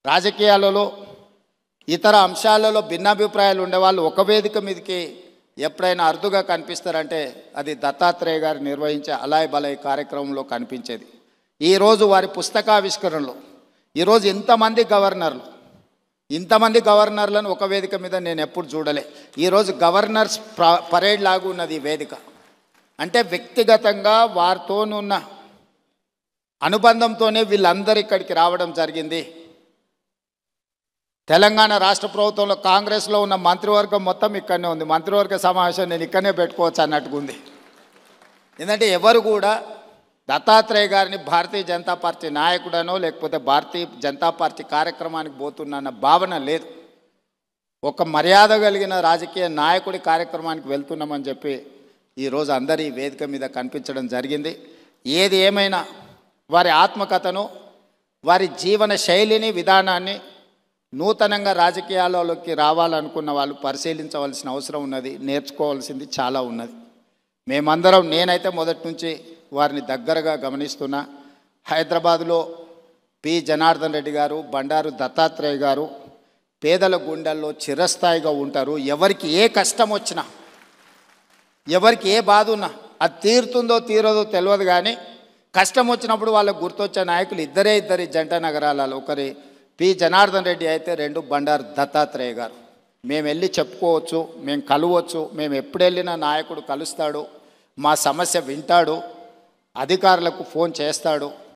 రాజకీయాలలో ఇతర అంశాలలో భిన్నాభిప్రాయాలు ఉండేవాళ్ళు ఒక వేదిక మీదకి ఎప్పుడైనా అరుదుగా కనిపిస్తారంటే అది దత్తాత్రేయ గారు నిర్వహించే అలాయ్ బలాయ్ కార్యక్రమంలో కనిపించేది. ఈరోజు వారి పుస్తకావిష్కరణలో ఈరోజు ఇంతమంది గవర్నర్లను ఒక వేదిక మీద నేను ఎప్పుడు చూడలే. ఈరోజు గవర్నర్స్ పరేడ్ లాగా ఉన్నది ఈ వేదిక. అంటే వ్యక్తిగతంగా వారితోనున్న అనుబంధంతోనే వీళ్ళందరూ ఇక్కడికి రావడం జరిగింది. తెలంగాణ రాష్ట్ర ప్రభుత్వంలో కాంగ్రెస్లో ఉన్న మంత్రివర్గం మొత్తం ఇక్కడనే ఉంది. మంత్రివర్గ సమావేశం నేను ఇక్కడనే పెట్టుకోవచ్చు అన్నట్టుగా ఉంది. ఎందుకంటే ఎవరు కూడా దత్తాత్రేయ గారిని భారతీయ జనతా పార్టీ నాయకుడనో లేకపోతే భారతీయ జనతా పార్టీ కార్యక్రమానికి పోతున్న భావన లేదు. ఒక మర్యాద కలిగిన రాజకీయ నాయకుడి కార్యక్రమానికి వెళ్తున్నామని చెప్పి ఈరోజు అందరి వేదిక మీద కనిపించడం జరిగింది. ఏది ఏమైనా వారి ఆత్మకథను, వారి జీవన శైలిని, విధానాన్ని నూతనంగా రాజకీయాలలోకి రావాలనుకున్న వాళ్ళు పరిశీలించవలసిన అవసరం ఉన్నది. నేర్చుకోవాల్సింది చాలా ఉన్నది. మేమందరం, నేనైతే మొదటి నుంచి వారిని దగ్గరగా గమనిస్తున్నా. హైదరాబాదులో పి జనార్దన్ రెడ్డి గారు, బండారు దత్తాత్రేయ గారు పేదల గుండెల్లో చిరస్థాయిగా ఉంటారు. ఎవరికి ఏ కష్టం వచ్చినా, ఎవరికి ఏ బాధ ఉన్నా అది తీరుతుందో తీరదో తెలియదు, కానీ కష్టం వచ్చినప్పుడు వాళ్ళకు గుర్తొచ్చే నాయకులు ఇద్దరి జంట నగరాలలో, ఒకరి పి జనార్దన్ రెడ్డి అయితే, రెండు బండారు దత్తాత్రేయ గారు. మేము వెళ్ళి చెప్పుకోవచ్చు, మేము కలవచ్చు, మేము ఎప్పుడు వెళ్ళినా నాయకుడు కలుస్తాడు, మా సమస్య వింటాడు, అధికారులకు ఫోన్ చేస్తాడు.